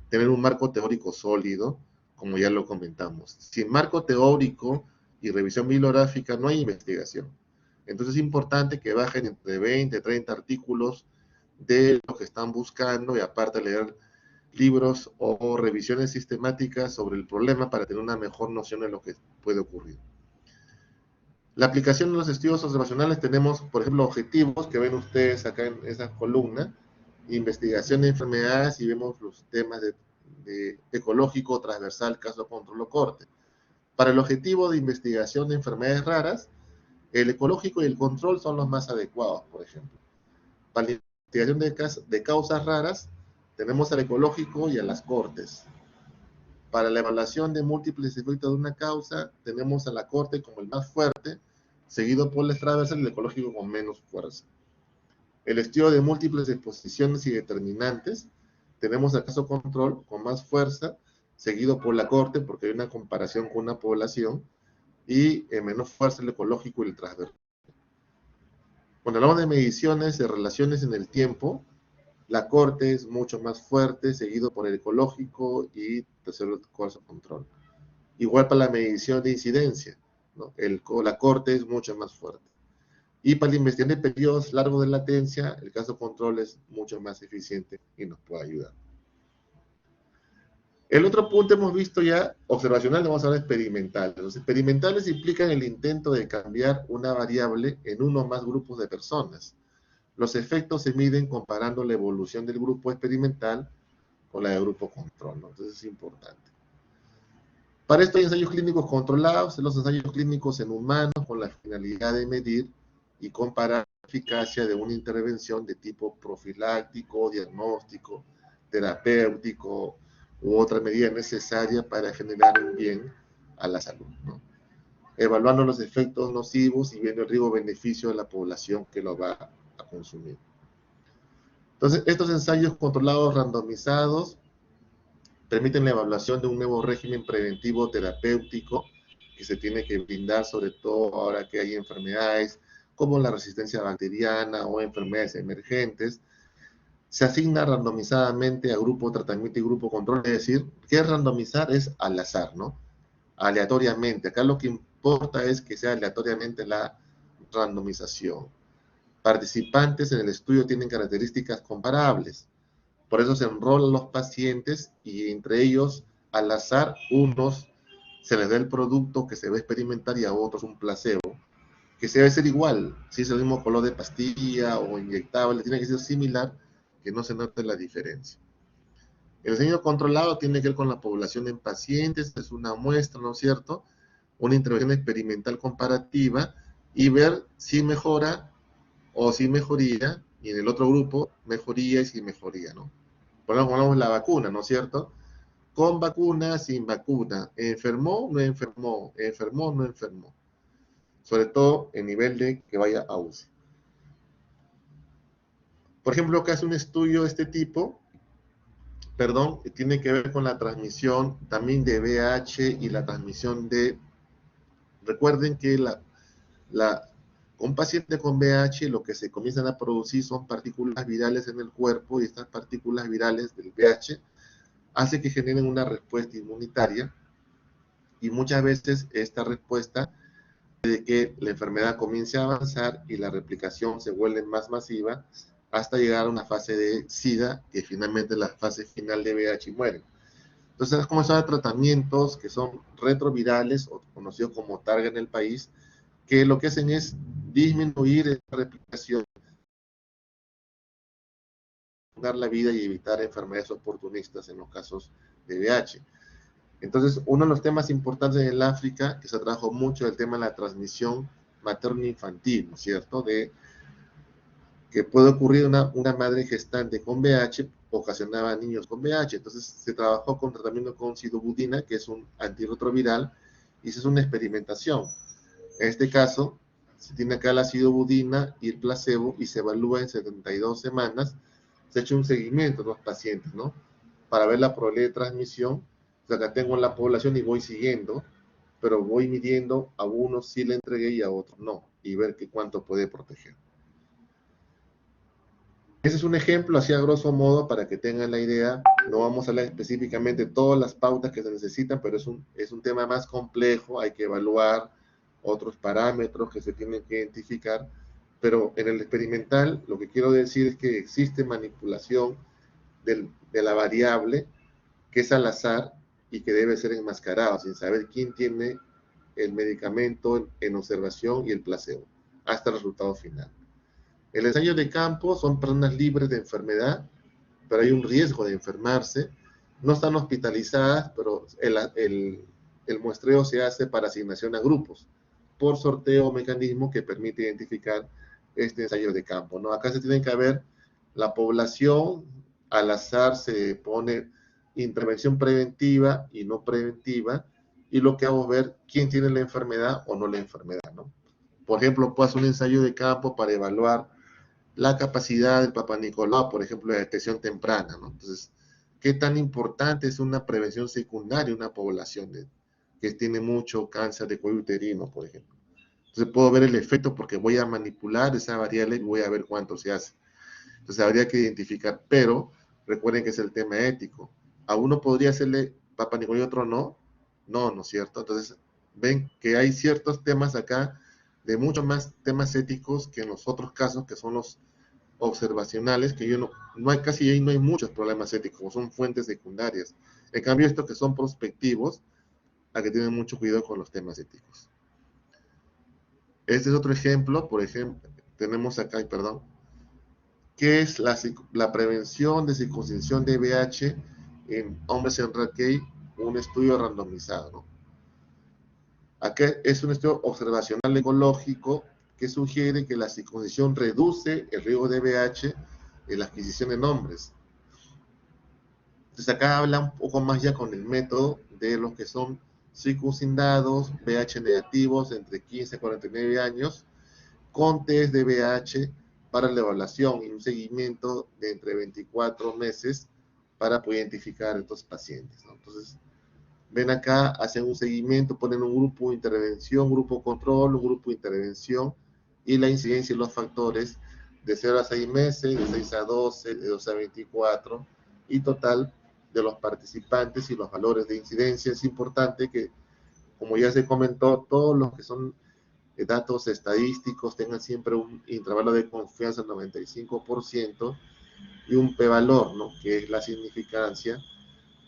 tener un marco teórico sólido, como ya lo comentamos. Sin marco teórico y revisión bibliográfica no hay investigación. Entonces es importante que bajen entre 20, 30 artículos de lo que están buscando y aparte leer libros o revisiones sistemáticas sobre el problema para tener una mejor noción de lo que puede ocurrir. La aplicación de los estudios observacionales tenemos, por ejemplo, objetivos que ven ustedes acá en esa columna, investigación de enfermedades y vemos los temas de ecológico, transversal, caso, control o corte. Para el objetivo de investigación de enfermedades raras, el ecológico y el control son los más adecuados, por ejemplo. Para la investigación de causas raras, tenemos al ecológico y a las cortes. Para la evaluación de múltiples efectos de una causa, tenemos a la corte como el más fuerte, seguido por las transversal y el ecológico con menos fuerza. El estudio de múltiples exposiciones y determinantes, tenemos al caso control con más fuerza, seguido por la corte, porque hay una comparación con una población, y en menor fuerza el ecológico y el transversal. Cuando hablamos de mediciones de relaciones en el tiempo, la corte es mucho más fuerte, seguido por el ecológico y tercero el caso control. Igual para la medición de incidencia, ¿no? La corte es mucho más fuerte. Y para la investigación de periodos largos de latencia, el caso control es mucho más eficiente y nos puede ayudar. El otro punto hemos visto ya, observacional, vamos a hablar experimental. Los experimentales implican el intento de cambiar una variable en uno o más grupos de personas. Los efectos se miden comparando la evolución del grupo experimental con la del grupo control, ¿no? Entonces es importante. Para esto hay ensayos clínicos controlados, los ensayos clínicos en humanos con la finalidad de medir y comparar la eficacia de una intervención de tipo profiláctico, diagnóstico, terapéutico u otra medida necesaria para generar un bien a la salud, ¿no? Evaluando los efectos nocivos y viendo el riesgo-beneficio de la población que lo va a consumir. Entonces, estos ensayos controlados randomizados permiten la evaluación de un nuevo régimen preventivo terapéutico que se tiene que brindar, sobre todo ahora que hay enfermedades como la resistencia bacteriana o enfermedades emergentes. Se asigna randomizadamente a grupo tratamiento y grupo control, es decir, ¿qué es randomizar? Es al azar, ¿no? Aleatoriamente. Acá lo que importa es que sea aleatoriamente la randomización. Participantes en el estudio tienen características comparables. Por eso se enrolan los pacientes y entre ellos, al azar, unos se les da el producto que se va a experimentar y a otros un placebo, que se debe ser igual, si es el mismo color de pastilla o inyectable, tiene que ser similar, que no se note la diferencia. El ensayo controlado tiene que ver con la población en pacientes, es una muestra, ¿no es cierto? Una intervención experimental comparativa y ver si mejora o si mejoría, y en el otro grupo mejoría y si mejoría, ¿no? Ponemos la vacuna, ¿no es cierto? Con vacuna, sin vacuna, enfermó, no enfermó, enfermó, no enfermó. Sobre todo en nivel de que vaya a UCI. Por ejemplo, que hace un estudio de este tipo, perdón, que tiene que ver con la transmisión también de VIH y la transmisión de, recuerden que un paciente con VIH lo que se comienzan a producir son partículas virales en el cuerpo y estas partículas virales del VIH hace que generen una respuesta inmunitaria y muchas veces esta respuesta de que la enfermedad comience a avanzar y la replicación se vuelve más masiva hasta llegar a una fase de SIDA, que finalmente es la fase final de VIH y muere. Entonces, como son tratamientos que son retrovirales, o conocidos como TARG en el país, que lo que hacen es disminuir la replicación, dar la vida y evitar enfermedades oportunistas en los casos de VIH. Entonces, uno de los temas importantes en el África, que se trabaja mucho, es el tema de la transmisión materno-infantil, ¿no es cierto? Que puede ocurrir una madre gestante con VIH ocasionaba a niños con VIH. Entonces, se trabajó con tratamiento con sidobudina, que es un antirretroviral, y se hizo una experimentación. En este caso, se tiene acá la sidobudina y el placebo, y se evalúa en 72 semanas. Se ha hecho un seguimiento de los pacientes, ¿no? Para ver la probabilidad de transmisión. O sea, acá tengo la población y voy siguiendo, pero voy midiendo a unos sí le entregué y a otros no, y ver cuánto puede proteger. Ese es un ejemplo, así a grosso modo, para que tengan la idea. No vamos a hablar específicamente de todas las pautas que se necesitan, pero es un tema más complejo, hay que evaluar otros parámetros que se tienen que identificar, pero en el experimental lo que quiero decir es que existe manipulación de la variable que es al azar y que debe ser enmascarado, sin saber quién tiene el medicamento en observación y el placebo, hasta el resultado final. El ensayo de campo son personas libres de enfermedad, pero hay un riesgo de enfermarse. No están hospitalizadas, pero el muestreo se hace para asignación a grupos, por sorteo o mecanismo que permite identificar este ensayo de campo, ¿no? Acá se tiene que ver la población, al azar se pone intervención preventiva y no preventiva, y lo que hago es ver quién tiene la enfermedad o no la enfermedad, ¿no? Por ejemplo, puedo hacer un ensayo de campo para evaluar la capacidad del Papa Nicolau, por ejemplo, de detección temprana, ¿no? Entonces, ¿qué tan importante es una prevención secundaria en una población que tiene mucho cáncer de cuello uterino, por ejemplo? Entonces, puedo ver el efecto porque voy a manipular esa variable y voy a ver cuánto se hace. Entonces, habría que identificar, pero recuerden que es el tema ético. A uno podría hacerle Papa Nicolau y otro no. No, ¿no es cierto? Entonces, ven que hay ciertos temas acá de muchos más temas éticos que en los otros casos, que son los observacionales, que yo no hay casi ahí no hay muchos problemas éticos, son fuentes secundarias. En cambio, estos que son prospectivos, hay que tener mucho cuidado con los temas éticos. Este es otro ejemplo, por ejemplo, tenemos acá, perdón, que es la prevención de circuncisión de VIH en hombres en Raquel, un estudio randomizado, ¿no? Aquí es un estudio observacional ecológico que sugiere que la circuncisión reduce el riesgo de VIH en la adquisición en hombres. Entonces acá habla un poco más ya con el método de los que son circuncidados, VIH negativos entre 15 y 49 años, con test de VIH para la evaluación y un seguimiento de entre 24 meses para poder identificar a estos pacientes, ¿no? Entonces, ven acá, hacen un seguimiento, ponen un grupo de intervención, grupo control, un grupo de intervención y la incidencia y los factores de 0 a 6 meses, de 6 a 12, de 12 a 24 y total de los participantes y los valores de incidencia. Es importante que, como ya se comentó, todos los que son datos estadísticos tengan siempre un intervalo de confianza del 95% y un p-valor, ¿no? Que es la significancia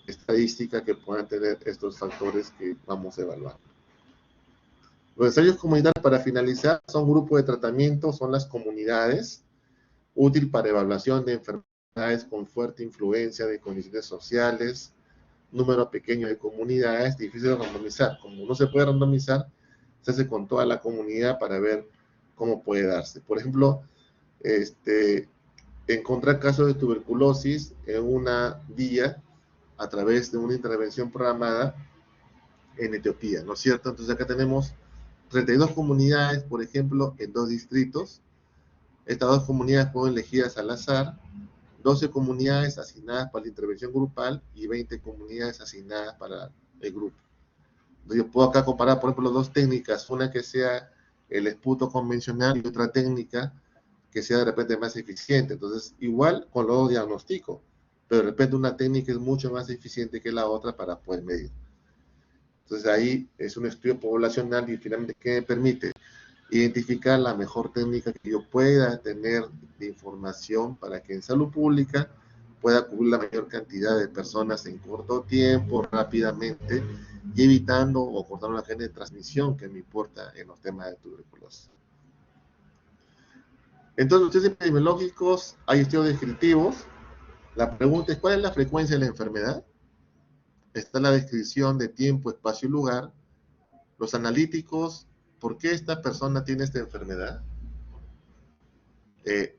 estadística que puedan tener estos factores que vamos a evaluar. Los ensayos comunitarios, para finalizar, son grupos de tratamiento, son las comunidades, útil para evaluación de enfermedades ciudades con fuerte influencia de condiciones sociales, número pequeño de comunidades, difícil de randomizar. Como no se puede randomizar, se hace con toda la comunidad para ver cómo puede darse. Por ejemplo, encontrar casos de tuberculosis en una villa a través de una intervención programada en Etiopía, ¿no es cierto? Entonces acá tenemos 32 comunidades, por ejemplo, en 2 distritos. Estas 2 comunidades fueron elegidas al azar, 12 comunidades asignadas para la intervención grupal y 20 comunidades asignadas para el grupo. Entonces yo puedo acá comparar, por ejemplo, 2 técnicas, una que sea el esputo convencional y otra técnica que sea de repente más eficiente. Entonces, igual con los diagnósticos, pero de repente una técnica es mucho más eficiente que la otra para poder medir. Entonces ahí es un estudio poblacional y finalmente que me permite identificar la mejor técnica que yo pueda tener de información para que en salud pública pueda cubrir la mayor cantidad de personas en corto tiempo, rápidamente, y evitando o cortando la cadena de transmisión que me importa en los temas de tuberculosis. Entonces, los estudios epidemiológicos, hay estudios descriptivos. La pregunta es, ¿cuál es la frecuencia de la enfermedad? Está la descripción de tiempo, espacio y lugar. Los analíticos, ¿por qué esta persona tiene esta enfermedad?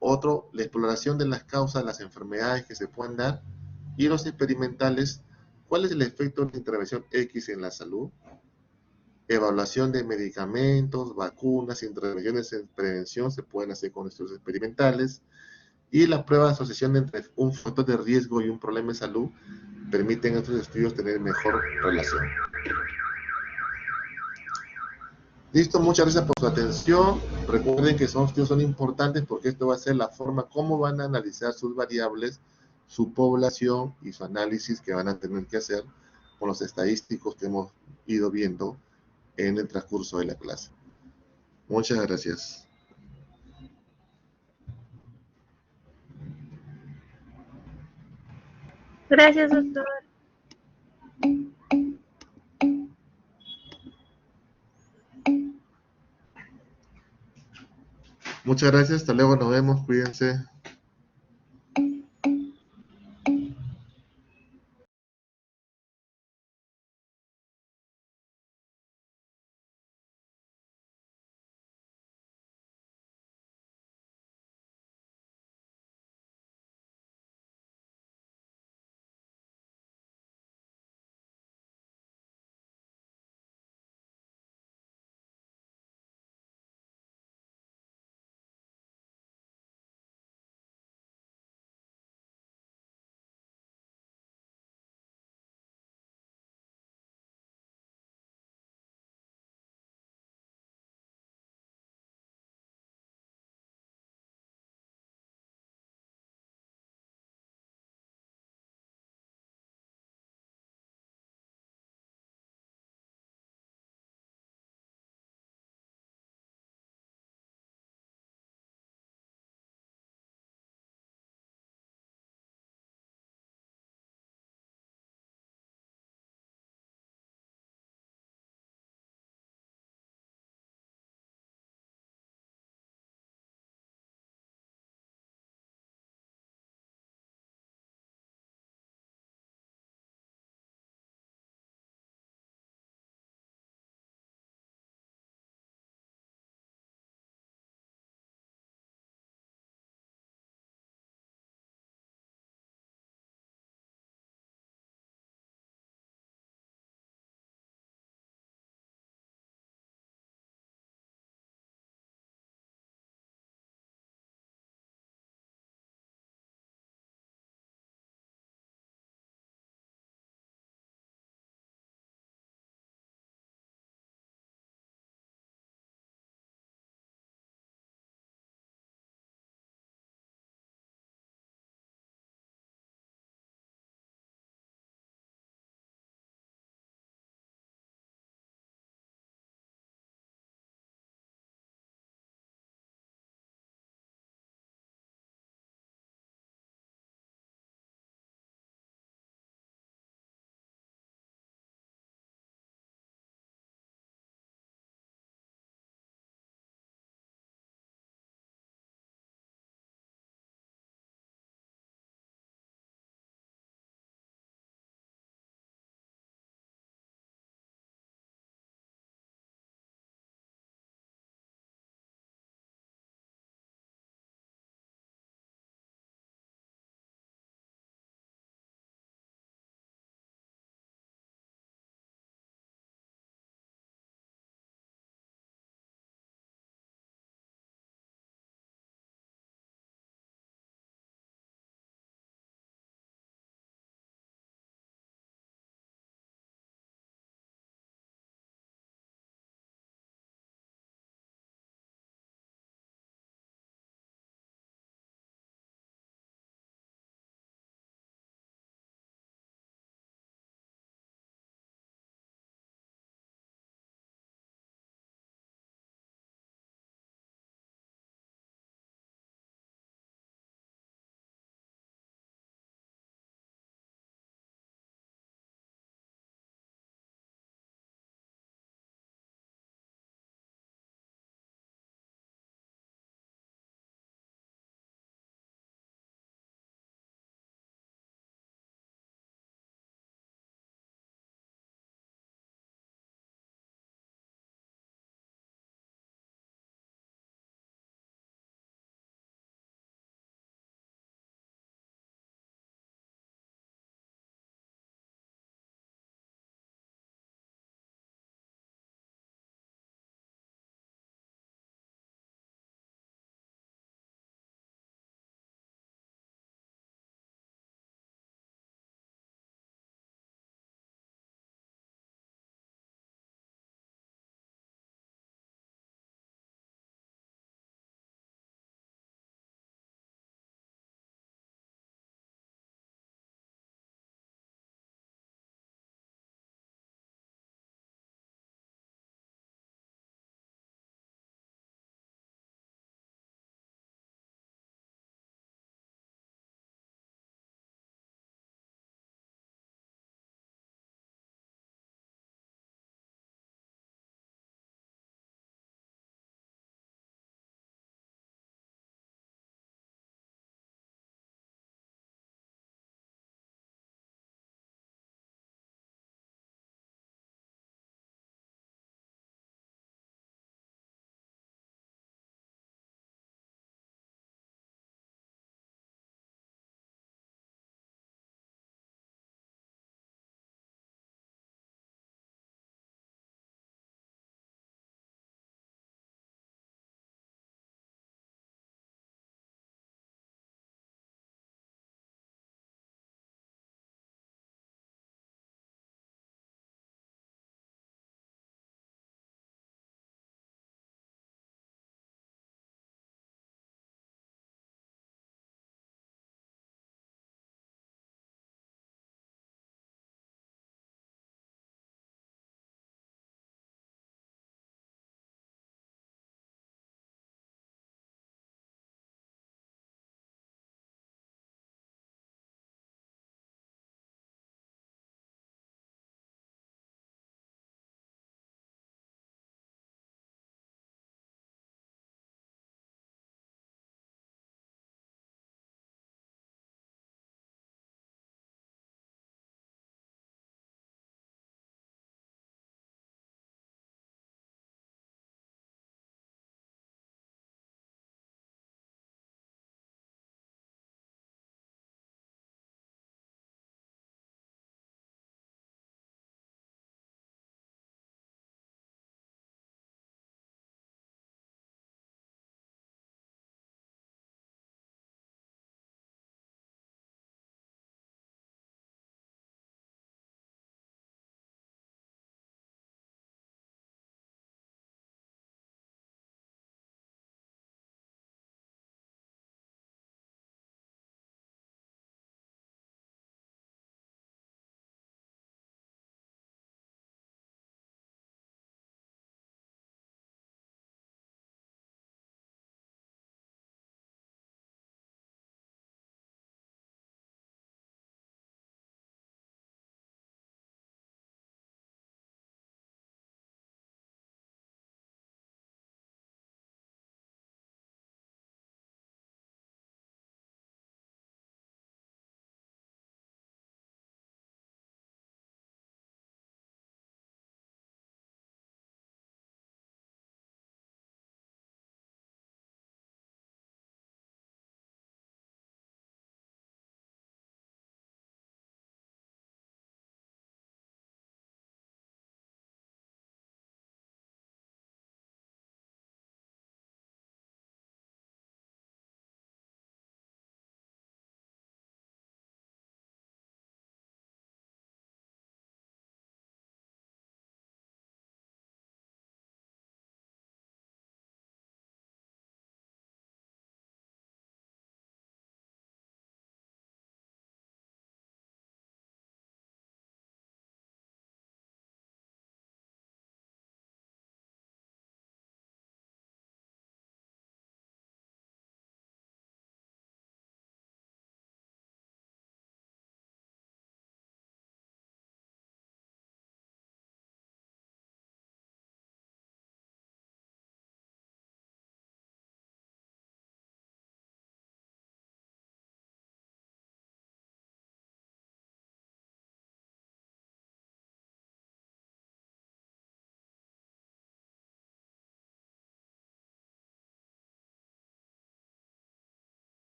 Otro, la exploración de las causas de las enfermedades que se pueden dar. Y los experimentales, ¿cuál es el efecto de la intervención X en la salud? Evaluación de medicamentos, vacunas, intervenciones en prevención se pueden hacer con estudios experimentales. Y la prueba de asociación entre un factor de riesgo y un problema de salud permiten a estos estudios tener mejor relación. Listo, muchas gracias por su atención. Recuerden que esos estudios son importantes porque esto va a ser la forma como van a analizar sus variables, su población y su análisis que van a tener que hacer con los estadísticos que hemos ido viendo en el transcurso de la clase. Muchas gracias. Gracias, doctor. Muchas gracias, hasta luego, nos vemos, cuídense.